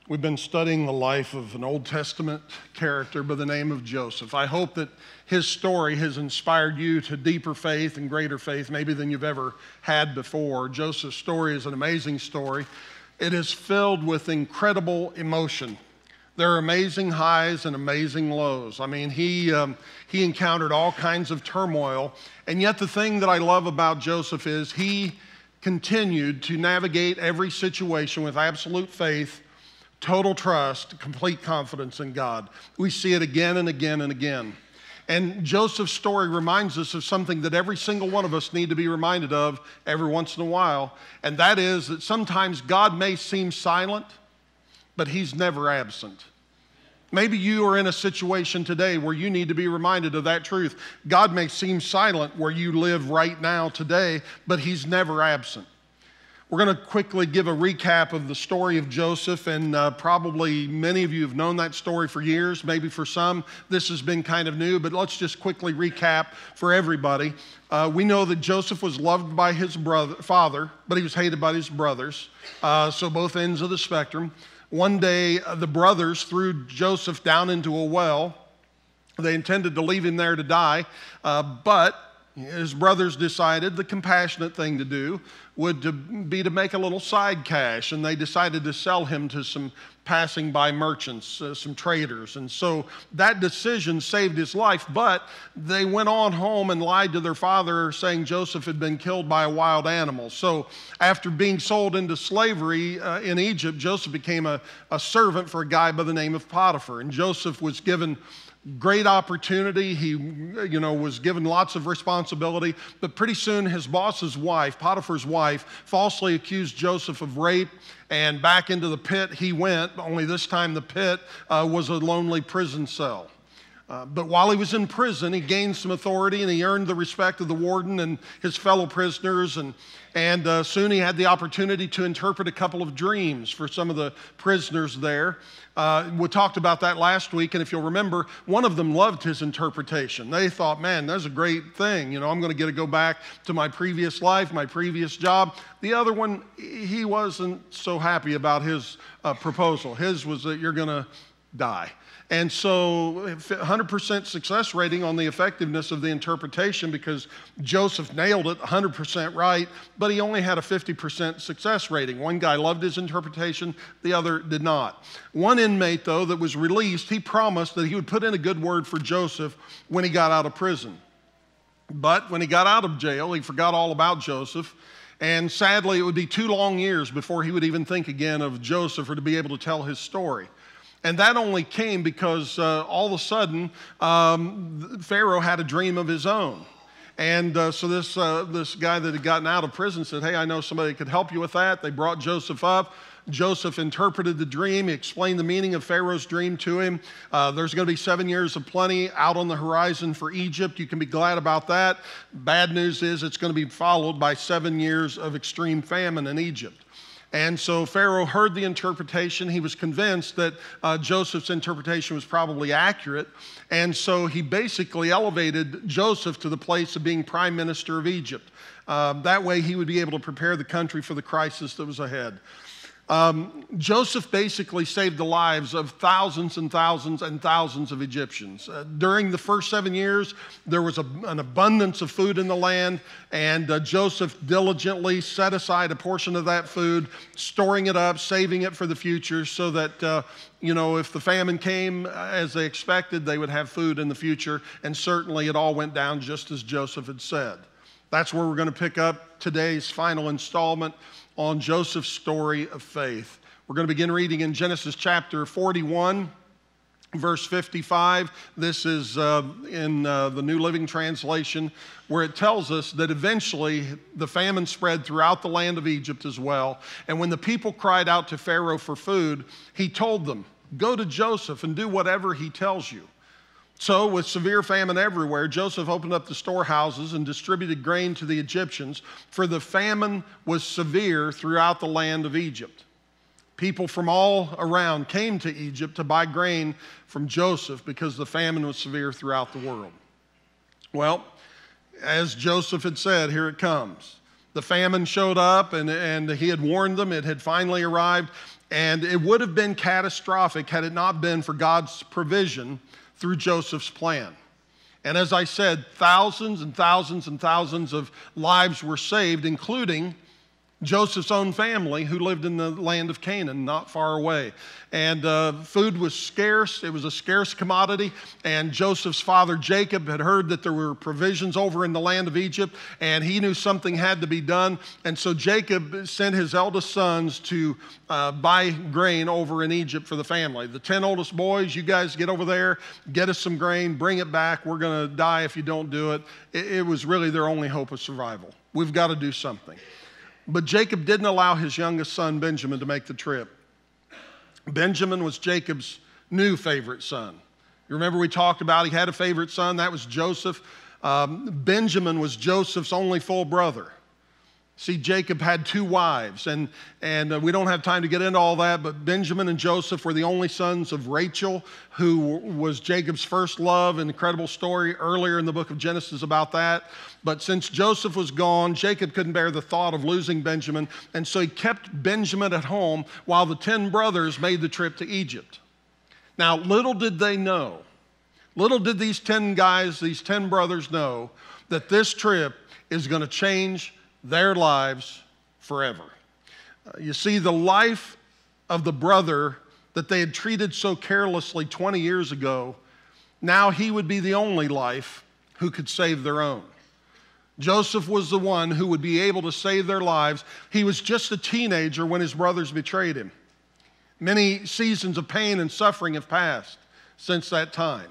We've been studying the life of an Old Testament character by the name of Joseph. I hope that his story has inspired you to deeper faith and greater faith, maybe than you've ever had before. Joseph's story is an amazing story. It is filled with incredible emotion. There are amazing highs and amazing lows. I mean, he encountered all kinds of turmoil, and yet the thing that I love about Joseph is he continued to navigate every situation with absolute faith, total trust, complete confidence in God. We see it again and again and again. And Joseph's story reminds us of something that every single one of us need to be reminded of every once in a while, and that is that sometimes God may seem silent, but he's never absent. Maybe you are in a situation today where you need to be reminded of that truth. God may seem silent where you live right now today, but he's never absent. We're going to quickly give a recap of the story of Joseph, and probably many of you have known that story for years. Maybe for some, this has been kind of new, but let's just quickly recap for everybody. We know that Joseph was loved by his father, but he was hated by his brothers, so both ends of the spectrum. One day, the brothers threw Joseph down into a well. They intended to leave him there to die, but his brothers decided the compassionate thing to do would be to make a little side cash, and they decided to sell him to some passing by merchants, some traders. And so that decision saved his life, but they went on home and lied to their father, saying Joseph had been killed by a wild animal. So after being sold into slavery in Egypt, Joseph became a servant for a guy by the name of Potiphar. And Joseph was given great opportunity. He, was given lots of responsibility, but pretty soon his boss's wife, Potiphar's wife, falsely accused Joseph of rape, and back into the pit he went, only this time the pit was a lonely prison cell. But while he was in prison, he gained some authority and he earned the respect of the warden and his fellow prisoners, and soon he had the opportunity to interpret a couple of dreams for some of the prisoners there. We talked about that last week, and if you'll remember, one of them loved his interpretation. They thought, man, that's a great thing. I'm going to get to go back to my previous life, my previous job. The other one, he wasn't so happy about his proposal. His was that you're going to die. And so 100% success rating on the effectiveness of the interpretation, because Joseph nailed it 100% right, but he only had a 50% success rating. One guy loved his interpretation, the other did not. One inmate, though, that was released, he promised that he would put in a good word for Joseph when he got out of prison. But when he got out of jail, he forgot all about Joseph. And sadly, it would be 2 long years before he would even think again of Joseph or to be able to tell his story. And that only came because all of a sudden, Pharaoh had a dream of his own. And so this guy that had gotten out of prison said, hey, I know somebody that could help you with that. They brought Joseph up. Joseph interpreted the dream. He explained the meaning of Pharaoh's dream to him. There's going to be 7 years of plenty out on the horizon for Egypt. You can be glad about that. Bad news is it's going to be followed by 7 years of extreme famine in Egypt. And so Pharaoh heard the interpretation. He was convinced that Joseph's interpretation was probably accurate. And so he basically elevated Joseph to the place of being prime minister of Egypt. That way he would be able to prepare the country for the crisis that was ahead. Joseph basically saved the lives of thousands and thousands and thousands of Egyptians. During the first 7 years, there was an abundance of food in the land, and Joseph diligently set aside a portion of that food, storing it up, saving it for the future, so that if the famine came as they expected, they would have food in the future, and certainly it all went down just as Joseph had said. That's where we're going to pick up today's final installment on Joseph's story of faith. We're going to begin reading in Genesis chapter 41, verse 55. This is in the New Living Translation, where it tells us that eventually the famine spread throughout the land of Egypt as well. And when the people cried out to Pharaoh for food, he told them, go to Joseph and do whatever he tells you. So, with severe famine everywhere, Joseph opened up the storehouses and distributed grain to the Egyptians, for the famine was severe throughout the land of Egypt. People from all around came to Egypt to buy grain from Joseph because the famine was severe throughout the world. Well, as Joseph had said, here it comes. The famine showed up, and he had warned them. It had finally arrived. And it would have been catastrophic had it not been for God's provision through Joseph's plan. And as I said, thousands and thousands and thousands of lives were saved, including Joseph's own family who lived in the land of Canaan, not far away. And food was scarce. It was a scarce commodity. And Joseph's father, Jacob, had heard that there were provisions over in the land of Egypt, and he knew something had to be done. And so Jacob sent his eldest sons to buy grain over in Egypt for the family. The 10 oldest boys, you guys get over there, get us some grain, bring it back. We're going to die if you don't do it. It was really their only hope of survival. We've got to do something. But Jacob didn't allow his youngest son, Benjamin, to make the trip. Benjamin was Jacob's new favorite son. You remember we talked about he had a favorite son, that was Joseph. Benjamin was Joseph's only full brother. See, Jacob had 2 wives, and we don't have time to get into all that, but Benjamin and Joseph were the only sons of Rachel, who was Jacob's first love. An incredible story earlier in the book of Genesis about that. But since Joseph was gone, Jacob couldn't bear the thought of losing Benjamin, and so he kept Benjamin at home while the 10 brothers made the trip to Egypt. Now, little did they know, little did these 10 guys, these 10 brothers know, that this trip is going to change their lives forever. You see, the life of the brother that they had treated so carelessly 20 years ago, now he would be the only life who could save their own. Joseph was the one who would be able to save their lives. He was just a teenager when his brothers betrayed him. Many seasons of pain and suffering have passed since that time.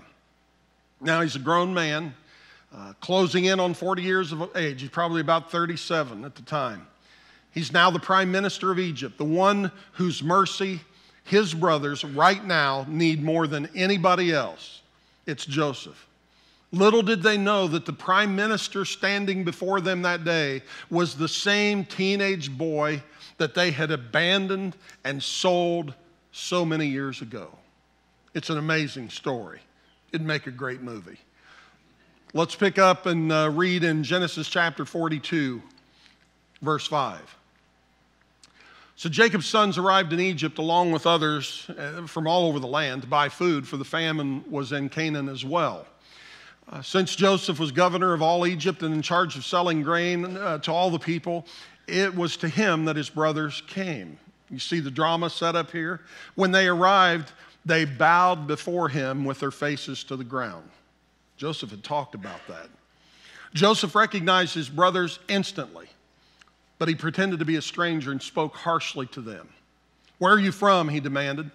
Now he's a grown man, closing in on 40 years of age. He's probably about 37 at the time. He's now the prime minister of Egypt, the one whose mercy his brothers right now need more than anybody else. It's Joseph. Little did they know that the prime minister standing before them that day was the same teenage boy that they had abandoned and sold so many years ago. It's an amazing story. It'd make a great movie. Let's pick up and read in Genesis chapter 42, verse 5. So Jacob's sons arrived in Egypt along with others from all over the land to buy food, for the famine was in Canaan as well. Since Joseph was governor of all Egypt and in charge of selling grain to all the people, it was to him that his brothers came. You see the drama set up here? When they arrived, they bowed before him with their faces to the ground. Joseph had talked about that. Joseph recognized his brothers instantly, but he pretended to be a stranger and spoke harshly to them. "Where are you from?" he demanded.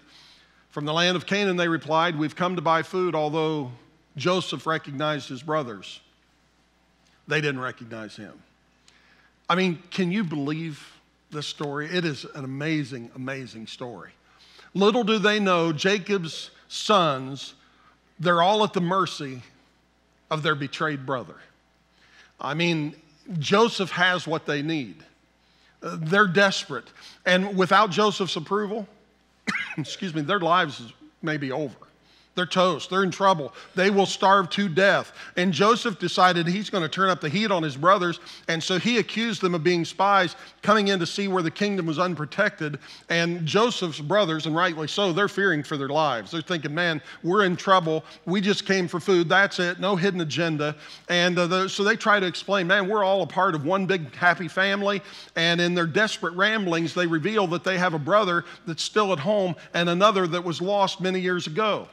"From the land of Canaan," they replied. "We've come to buy food." Although Joseph recognized his brothers, they didn't recognize him. I mean, can you believe this story? It is an amazing, amazing story. Little do they know, Jacob's sons, they're all at the mercy of their betrayed brother. I mean, Joseph has what they need. They're desperate. And without Joseph's approval, excuse me, their lives may be over. They're toast. They're in trouble. They will starve to death. And Joseph decided he's going to turn up the heat on his brothers, and so he accused them of being spies, coming in to see where the kingdom was unprotected. And Joseph's brothers, and rightly so, they're fearing for their lives. They're thinking, man, we're in trouble. We just came for food. That's it. No hidden agenda. And so they try to explain, man, we're all a part of one big happy family. And in their desperate ramblings, they reveal that they have a brother that's still at home and another that was lost many years ago.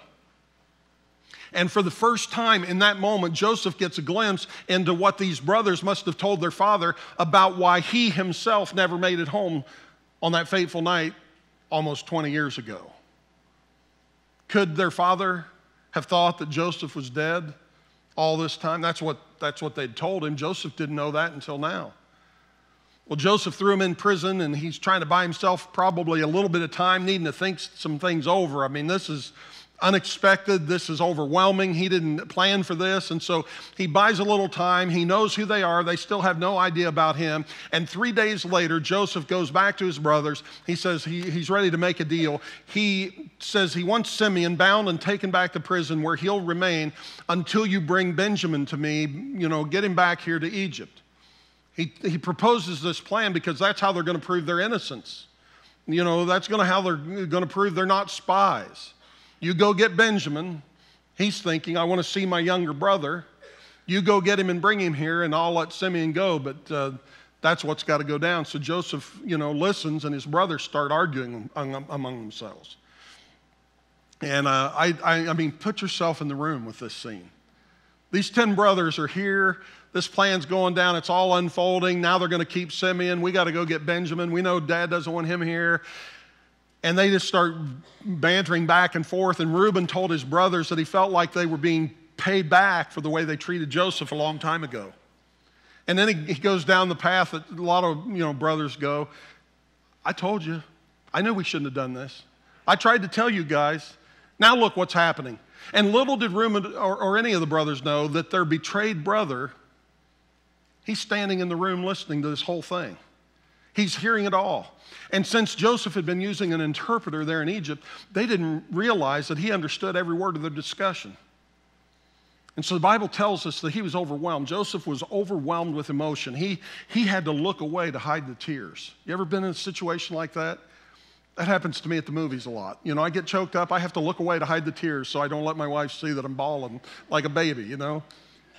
And for the first time in that moment, Joseph gets a glimpse into what these brothers must have told their father about why he himself never made it home on that fateful night almost 20 years ago. Could their father have thought that Joseph was dead all this time? That's what they'd told him. Joseph didn't know that until now. Well, Joseph threw him in prison, and he's trying to buy himself probably a little bit of time, needing to think some things over. I mean, this is unexpected. This is overwhelming. He didn't plan for this. And so he buys a little time. He knows who they are. They still have no idea about him. And 3 days later, Joseph goes back to his brothers. He says he's ready to make a deal. He says he wants Simeon bound and taken back to prison where he'll remain until you bring Benjamin to me, get him back here to Egypt. He proposes this plan because that's how they're going to prove their innocence. You know, that's how they're going to prove they're not spies. You go get Benjamin. He's thinking, I want to see my younger brother. You go get him and bring him here, and I'll let Simeon go. But that's what's got to go down. So Joseph, listens, and his brothers start arguing among themselves. And I mean, put yourself in the room with this scene. These 10 brothers are here. This plan's going down. It's all unfolding. Now they're going to keep Simeon. We got to go get Benjamin. We know Dad doesn't want him here. And they just start bantering back and forth. And Reuben told his brothers that he felt like they were being paid back for the way they treated Joseph a long time ago. And then he goes down the path that a lot of brothers go. I told you. I knew we shouldn't have done this. I tried to tell you guys. Now look what's happening. And little did Reuben or any of the brothers know that their betrayed brother, he's standing in the room listening to this whole thing. He's hearing it all. And since Joseph had been using an interpreter there in Egypt, they didn't realize that he understood every word of the discussion. And so the Bible tells us that he was overwhelmed. Joseph was overwhelmed with emotion. He had to look away to hide the tears. You ever been in a situation like that? That happens to me at the movies a lot. I get choked up. I have to look away to hide the tears so I don't let my wife see that I'm bawling like a baby,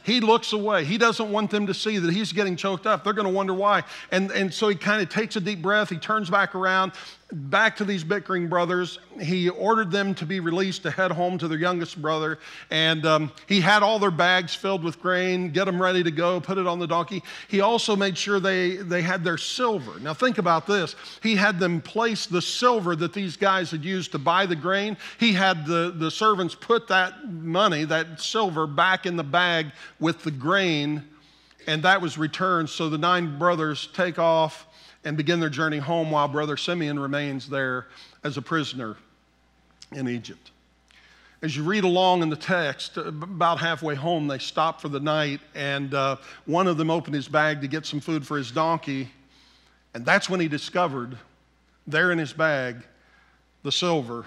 He looks away. He doesn't want them to see that he's getting choked up. They're going to wonder why. And so he kind of takes a deep breath. He turns back around, back to these bickering brothers. He ordered them to be released to head home to their youngest brother. And he had all their bags filled with grain, get them ready to go, put it on the donkey. He also made sure they had their silver. Now think about this. He had them place the silver that these guys had used to buy the grain. He had the servants put that money, that silver, back in the bag with the grain, and that was returned. So the 9 brothers take off and begin their journey home while brother Simeon remains there as a prisoner in Egypt. As you read along in the text, about halfway home, they stopped for the night, and one of them opened his bag to get some food for his donkey, and that's when he discovered there in his bag the silver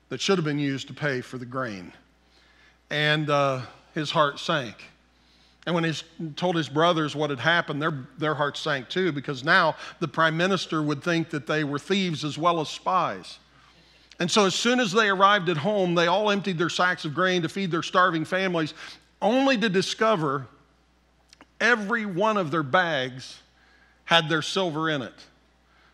that should have been used to pay for the grain. And his heart sank. And when he told his brothers what had happened, their hearts sank too, because now the prime minister would think that they were thieves as well as spies. And so as soon as they arrived at home, they all emptied their sacks of grain to feed their starving families, only to discover every one of their bags had their silver in it.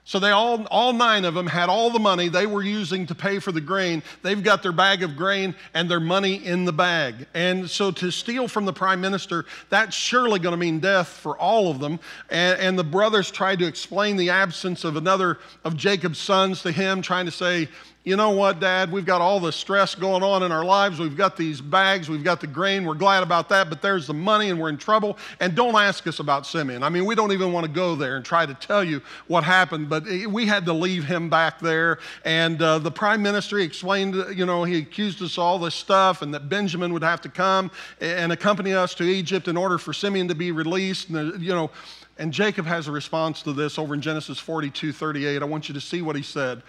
So they all 9 of them had all the money they were using to pay for the grain. They've got their bag of grain and their money in the bag. And so to steal from the prime minister, that's surely going to mean death for all of them. And the brothers tried to explain the absence of another of Jacob's sons to him, trying to say, you know what, Dad, we've got all the stress going on in our lives. We've got these bags. We've got the grain. We're glad about that, but there's the money and we're in trouble. And don't ask us about Simeon. I mean, we don't even want to go there and try to tell you what happened, but we had to leave him back there. And the prime minister explained, he accused us of all this stuff and that Benjamin would have to come and accompany us to Egypt in order for Simeon to be released. And Jacob has a response to this over in Genesis 42:38. I want you to see what he said.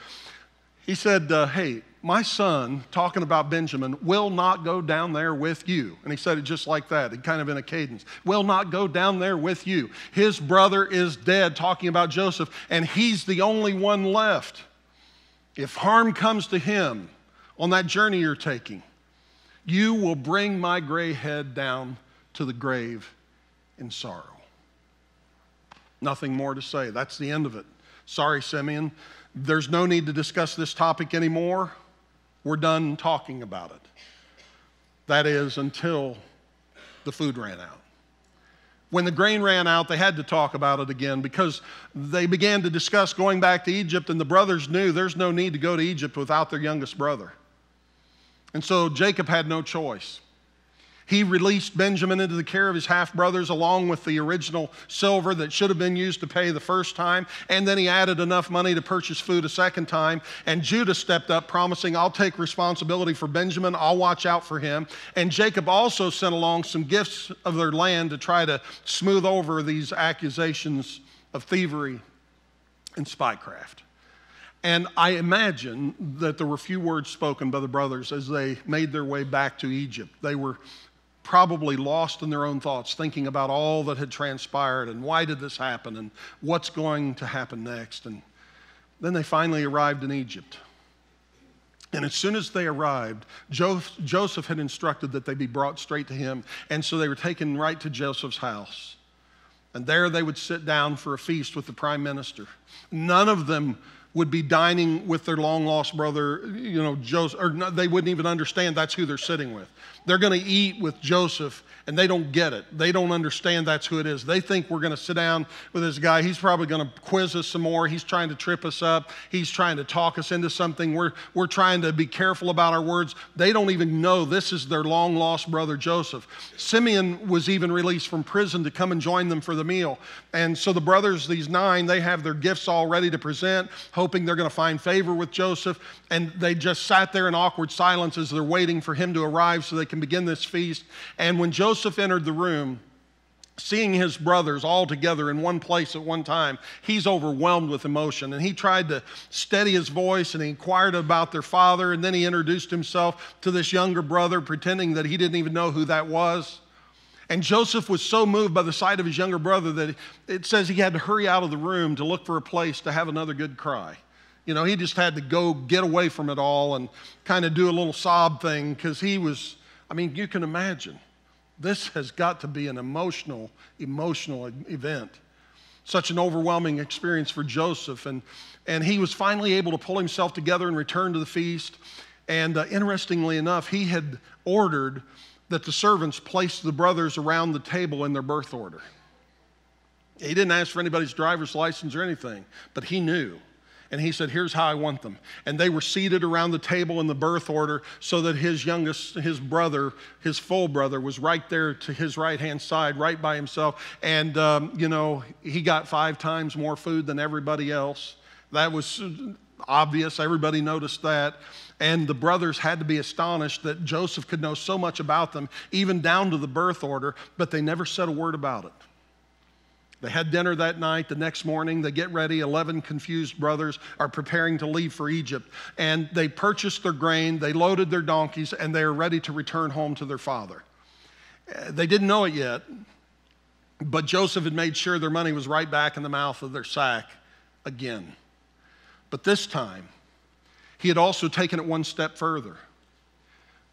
He said, hey, my son, talking about Benjamin, will not go down there with you. And he said it just like that, kind of in a cadence. Will not go down there with you. His brother is dead, talking about Joseph, and he's the only one left. If harm comes to him on that journey you're taking, you will bring my gray head down to the grave in sorrow. Nothing more to say. That's the end of it. Sorry, Simeon. There's no need to discuss this topic anymore. We're done talking about it. That is, until the food ran out. When the grain ran out, they had to talk about it again because they began to discuss going back to Egypt, and the brothers knew there's no need to go to Egypt without their youngest brother. And so Jacob had no choice. He released Benjamin into the care of his half-brothers along with the original silver that should have been used to pay the first time. And then he added enough money to purchase food a second time. And Judah stepped up, promising, I'll take responsibility for Benjamin. I'll watch out for him. And Jacob also sent along some gifts of their land to try to smooth over these accusations of thievery and spycraft. And I imagine that there were few words spoken by the brothers as they made their way back to Egypt. They were probably lost in their own thoughts, thinking about all that had transpired and why did this happen and what's going to happen next. And Then they finally arrived in Egypt. And as soon as they arrived, Joseph had instructed that they be brought straight to him. And so they were taken right to Joseph's house. And there they would sit down for a feast with the prime minister. None of them would be dining with their long-lost brother, Joseph, or no, they wouldn't even understand that's who they're sitting with. They're going to eat with Joseph, and they don't get it. They don't understand that's who it is. They think we're going to sit down with this guy. He's probably going to quiz us some more. He's trying to trip us up. He's trying to talk us into something. We're trying to be careful about our words. They don't even know this is their long-lost brother Joseph. Simeon was even released from prison to come and join them for the meal. And so the brothers, these 9, they have their gifts all ready to present, hoping they're going to find favor with Joseph. And they just sat there in awkward silence as they're waiting for him to arrive so they can begin this feast. And when Joseph entered the room, seeing his brothers all together in one place at one time, he's overwhelmed with emotion. And he tried to steady his voice, and he inquired about their father, and then he introduced himself to this younger brother, pretending that he didn't even know who that was. And Joseph was so moved by the sight of his younger brother that it says he had to hurry out of the room to look for a place to have another good cry. He just had to go get away from it all and kind of do a little sob thing, because he was, you can imagine. This has got to be an emotional event. Such an overwhelming experience for Joseph. And he was finally able to pull himself together and return to the feast. And interestingly enough, he had ordered that the servants place the brothers around the table in their birth order. He didn't ask for anybody's driver's license or anything, but he knew. And he said, here's how I want them. And they were seated around the table in the birth order so that his brother, his full brother, was right there to his right-hand side, right by himself. And, he got 5 times more food than everybody else. That was obvious. Everybody noticed that. And the brothers had to be astonished that Joseph could know so much about them, even down to the birth order, but they never said a word about it. They had dinner that night. The next morning, they get ready. 11 confused brothers are preparing to leave for Egypt. And they purchased their grain, they loaded their donkeys, and they are ready to return home to their father. They didn't know it yet, but Joseph had made sure their money was right back in the mouth of their sack again. But this time, he had also taken it one step further.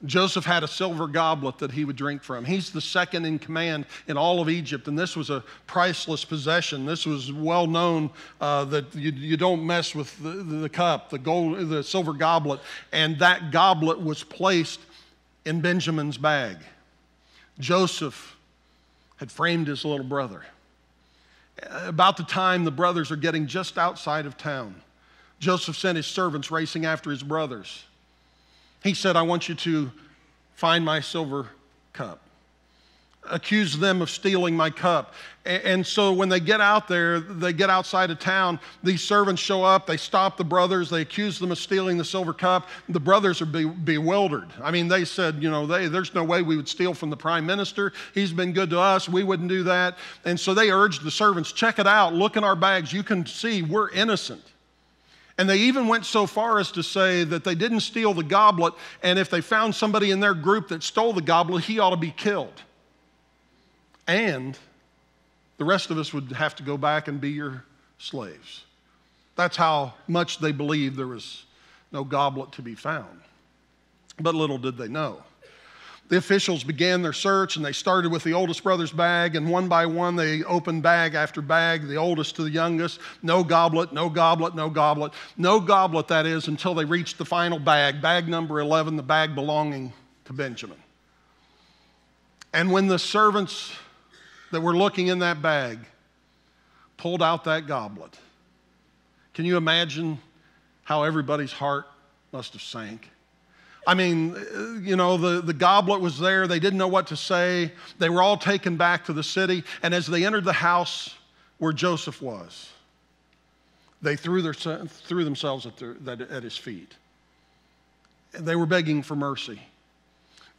Joseph had a silver goblet that he would drink from. He's the second in command in all of Egypt, and this was a priceless possession. This was well known that you don't mess with the cup, the silver goblet, and that goblet was placed in Benjamin's bag. Joseph had framed his little brother. About the time the brothers are getting just outside of town, Joseph sent his servants racing after his brothers. He said, I want you to find my silver cup. Accuse them of stealing my cup. And so when they get out there, they get outside of town, these servants show up, they stop the brothers, they accuse them of stealing the silver cup. The brothers are bewildered. They said, there's no way we would steal from the prime minister. He's been good to us. We wouldn't do that. And so they urged the servants, check it out, look in our bags. You can see we're innocent. And they even went so far as to say that they didn't steal the goblet, and if they found somebody in their group that stole the goblet, he ought to be killed. And the rest of us would have to go back and be your slaves. That's how much they believed there was no goblet to be found. But little did they know. The officials began their search, and they started with the oldest brother's bag, and one by one they opened bag after bag, the oldest to the youngest. No goblet, no goblet, no goblet. No goblet, that is, until they reached the final bag number 11, the bag belonging to Benjamin. And when the servants that were looking in that bag pulled out that goblet, can you imagine how everybody's heart must have sank? The goblet was there. They didn't know what to say. They were all taken back to the city. And as they entered the house where Joseph was, they threw themselves at his feet. They were begging for mercy.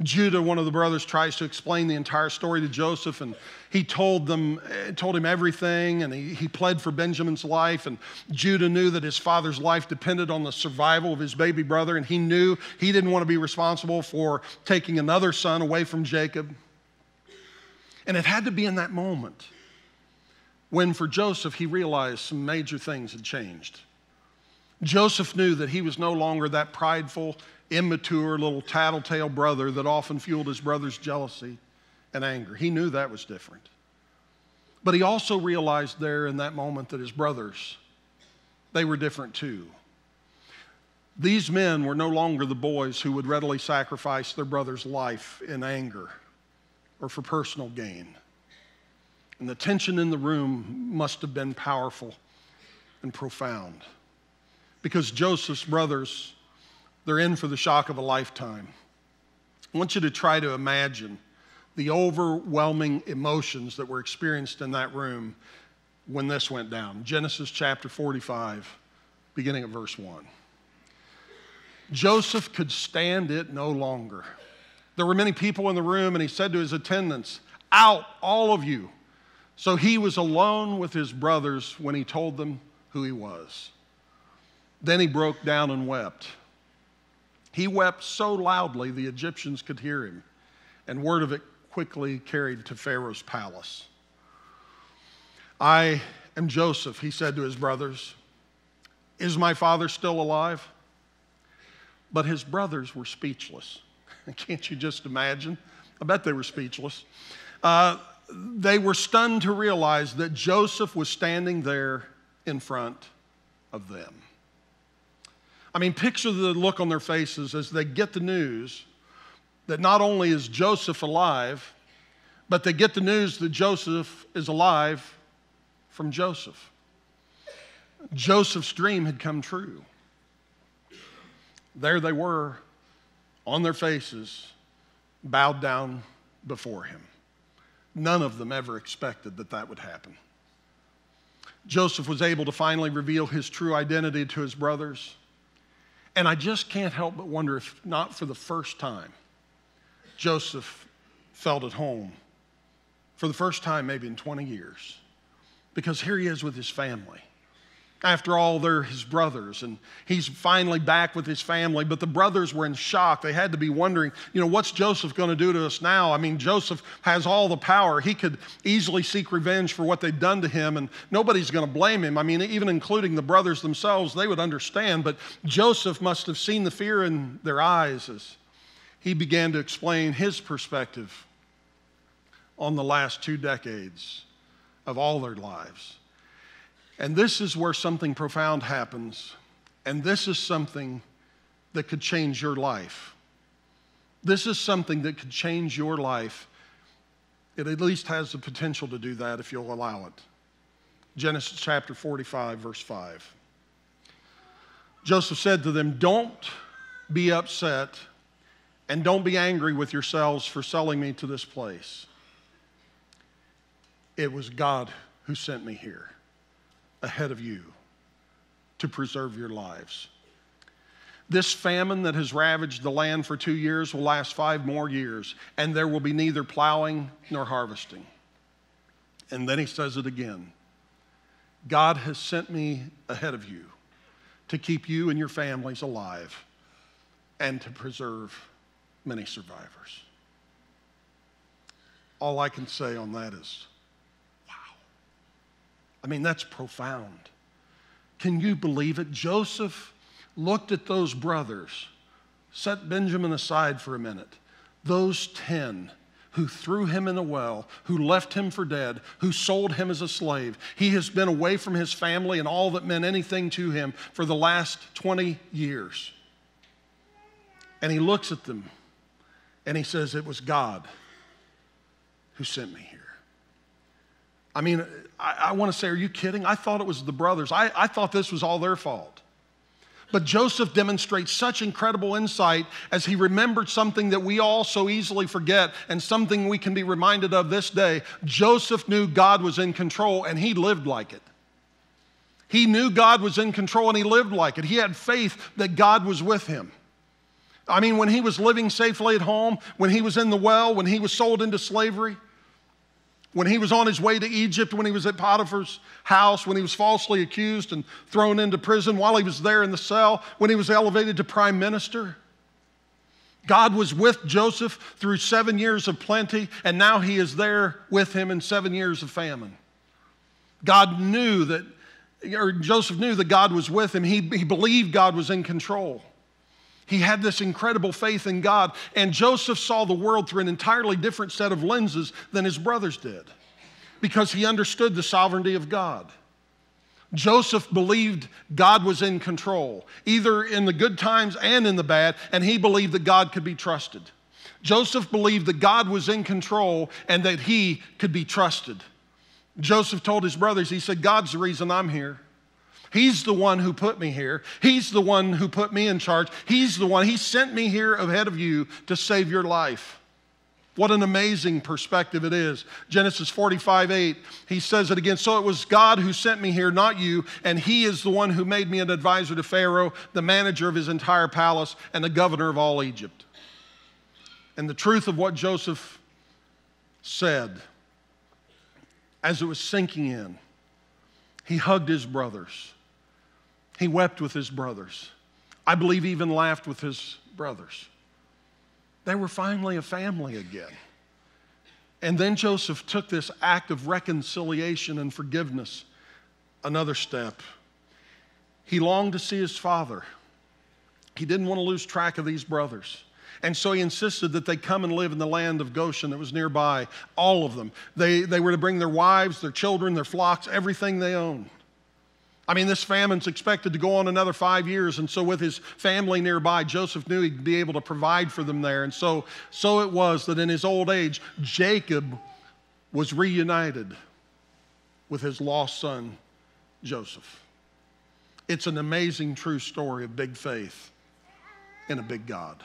Judah, one of the brothers, tries to explain the entire story to Joseph, and he told him everything, and he pled for Benjamin's life. And Judah knew that his father's life depended on the survival of his baby brother, and he knew he didn't want to be responsible for taking another son away from Jacob. And it had to be in that moment when, for Joseph, he realized some major things had changed. Joseph knew that he was no longer that prideful, immature, little tattletale brother that often fueled his brother's jealousy and anger. He knew that was different. But he also realized there in that moment that his brothers, they were different too. These men were no longer the boys who would readily sacrifice their brother's life in anger or for personal gain. And the tension in the room must have been powerful and profound, because Joseph's brothers, they're in for the shock of a lifetime. I want you to try to imagine the overwhelming emotions that were experienced in that room when this went down. Genesis chapter 45, beginning at verse 1. Joseph could stand it no longer. There were many people in the room, and he said to his attendants, "Out, all of you." So he was alone with his brothers when he told them who he was. Then he broke down and wept. He wept so loudly the Egyptians could hear him, and word of it quickly carried to Pharaoh's palace. "I am Joseph," he said to his brothers. "Is my father still alive?" But his brothers were speechless. Can't you just imagine? I bet they were speechless. They were stunned to realize that Joseph was standing there in front of them. I mean, picture the look on their faces as they get the news that not only is Joseph alive, but they get the news that Joseph is alive from Joseph. Joseph's dream had come true. There they were, on their faces, bowed down before him. None of them ever expected that that would happen. Joseph was able to finally reveal his true identity to his brothers. And I just can't help but wonder if not for the first time, Joseph felt at home. For the first time maybe in 20 years. Because here he is with his family. After all, they're his brothers, and he's finally back with his family. But the brothers were in shock. They had to be wondering, what's Joseph going to do to us now? I mean, Joseph has all the power. He could easily seek revenge for what they've done to him, and nobody's going to blame him. I mean, even including the brothers themselves, they would understand. But Joseph must have seen the fear in their eyes as he began to explain his perspective on the last 2 decades of all their lives. And this is where something profound happens, and this is something that could change your life. This is something that could change your life. It at least has the potential to do that if you'll allow it. Genesis chapter 45, verse 5. Joseph said to them, "Don't be upset and don't be angry with yourselves for selling me to this place. It was God who sent me here ahead of you to preserve your lives. This famine that has ravaged the land for 2 years will last 5 more years, and there will be neither plowing nor harvesting." And then he says it again. "God has sent me ahead of you to keep you and your families alive and to preserve many survivors." All I can say on that is, I mean, that's profound. Can you believe it? Joseph looked at those brothers, set Benjamin aside for a minute, those 10 who threw him in the well, who left him for dead, who sold him as a slave. He has been away from his family and all that meant anything to him for the last 20 years. And he looks at them and he says, "It was God who sent me here." I mean, I want to say, are you kidding? I thought it was the brothers. I thought this was all their fault. But Joseph demonstrates such incredible insight as he remembered something that we all so easily forget and something we can be reminded of this day. Joseph knew God was in control and he lived like it. He knew God was in control and he lived like it. He had faith that God was with him. I mean, when he was living safely at home, when he was in the well, when he was sold into slavery, when he was on his way to Egypt, when he was at Potiphar's house, when he was falsely accused and thrown into prison, while he was there in the cell, when he was elevated to prime minister. God was with Joseph through 7 years of plenty, and now he is there with him in 7 years of famine. God knew that or Joseph knew that God was with him. He believed God was in control. He had this incredible faith in God, and Joseph saw the world through an entirely different set of lenses than his brothers did because he understood the sovereignty of God. Joseph believed God was in control, either in the good times and in the bad, and he believed that God could be trusted. Joseph believed that God was in control and that he could be trusted. Joseph told his brothers, he said, God's the reason I'm here. He's the one who put me here. He's the one who put me in charge. He's the one. He sent me here ahead of you to save your life. What an amazing perspective it is. Genesis 45:8, he says it again. So it was God who sent me here, not you, and he is the one who made me an advisor to Pharaoh, the manager of his entire palace, and the governor of all Egypt. And the truth of what Joseph said as it was sinking in, he hugged his brothers. He wept with his brothers. I believe he even laughed with his brothers. They were finally a family again. And then Joseph took this act of reconciliation and forgiveness another step. He longed to see his father. He didn't want to lose track of these brothers. And so he insisted that they come and live in the land of Goshen that was nearby, all of them. They were to bring their wives, their children, their flocks, everything they owned. I mean, this famine's expected to go on another 5 years, and so with his family nearby, Joseph knew he'd be able to provide for them there. And so it was that in his old age, Jacob was reunited with his lost son, Joseph. It's an amazing, true story of big faith in a big God.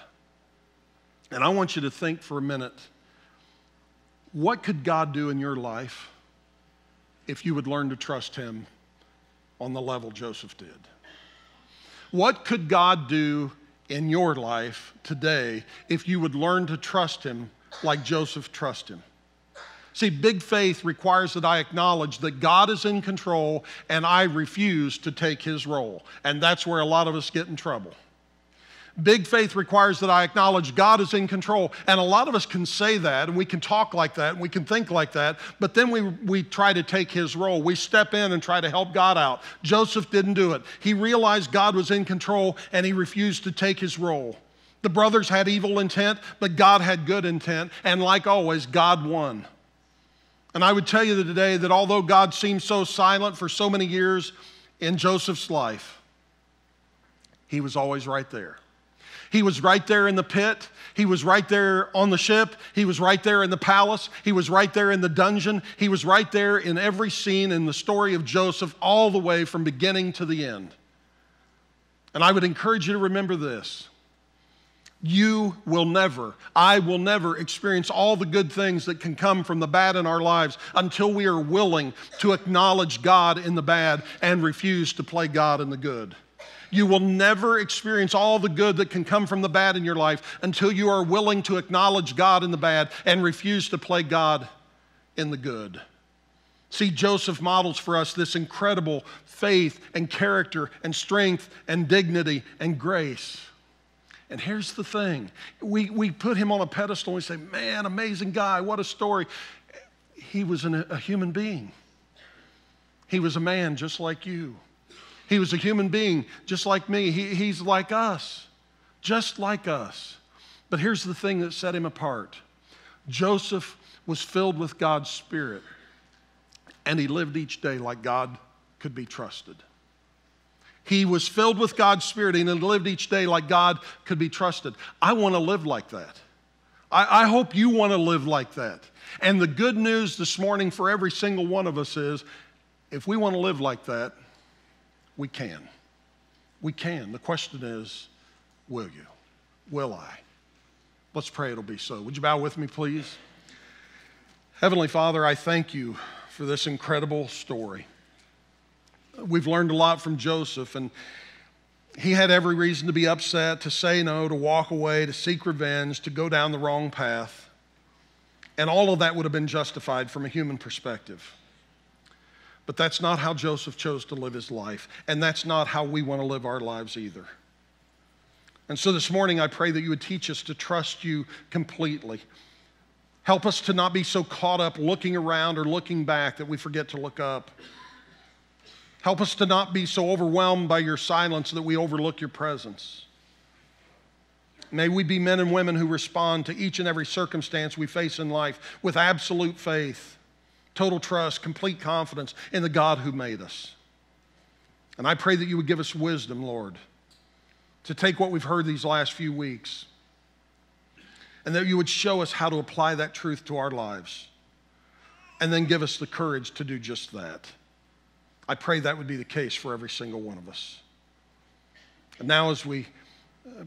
And I want you to think for a minute, what could God do in your life if you would learn to trust him on the level Joseph did? What could God do in your life today if you would learn to trust him like Joseph trusted him? See, big faith requires that I acknowledge that God is in control and I refuse to take his role. And that's where a lot of us get in trouble. Big faith requires that I acknowledge God is in control. And a lot of us can say that, and we can talk like that, and we can think like that, but then we try to take his role. We step in and try to help God out. Joseph didn't do it. He realized God was in control, and he refused to take his role. The brothers had evil intent, but God had good intent, and like always, God won. And I would tell you today that although God seemed so silent for so many years in Joseph's life, he was always right there. He was right there in the pit. He was right there on the ship. He was right there in the palace. He was right there in the dungeon. He was right there in every scene in the story of Joseph, all the way from beginning to the end. And I would encourage you to remember this. You will never, I will never experience all the good things that can come from the bad in our lives until we are willing to acknowledge God in the bad and refuse to play God in the good. You will never experience all the good that can come from the bad in your life until you are willing to acknowledge God in the bad and refuse to play God in the good. See, Joseph models for us this incredible faith and character and strength and dignity and grace. And here's the thing. We put him on a pedestal and we say, man, amazing guy, what a story. He was a human being. He was a man just like you. He was a human being just like me. He's like us, just like us. But here's the thing that set him apart. Joseph was filled with God's Spirit, and he lived each day like God could be trusted. He was filled with God's Spirit, and he lived each day like God could be trusted. I want to live like that. I hope you want to live like that. And the good news this morning for every single one of us is, if we want to live like that, we can. We can. The question is, will you? Will I? Let's pray it'll be so. Would you bow with me, please? Heavenly Father, I thank you for this incredible story. We've learned a lot from Joseph, and he had every reason to be upset, to say no, to walk away, to seek revenge, to go down the wrong path. And all of that would have been justified from a human perspective. But that's not how Joseph chose to live his life, and that's not how we want to live our lives either. And so this morning, I pray that you would teach us to trust you completely. Help us to not be so caught up looking around or looking back that we forget to look up. Help us to not be so overwhelmed by your silence that we overlook your presence. May we be men and women who respond to each and every circumstance we face in life with absolute faith, total trust, complete confidence in the God who made us. And I pray that you would give us wisdom, Lord, to take what we've heard these last few weeks, and that you would show us how to apply that truth to our lives, and then give us the courage to do just that. I pray that would be the case for every single one of us. And now as we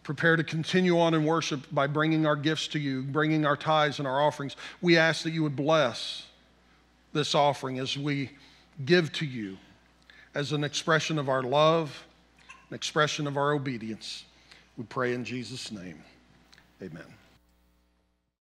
prepare to continue on in worship by bringing our gifts to you, bringing our tithes and our offerings, we ask that you would bless this offering as we give to you as an expression of our love, an expression of our obedience. We pray in Jesus' name. Amen.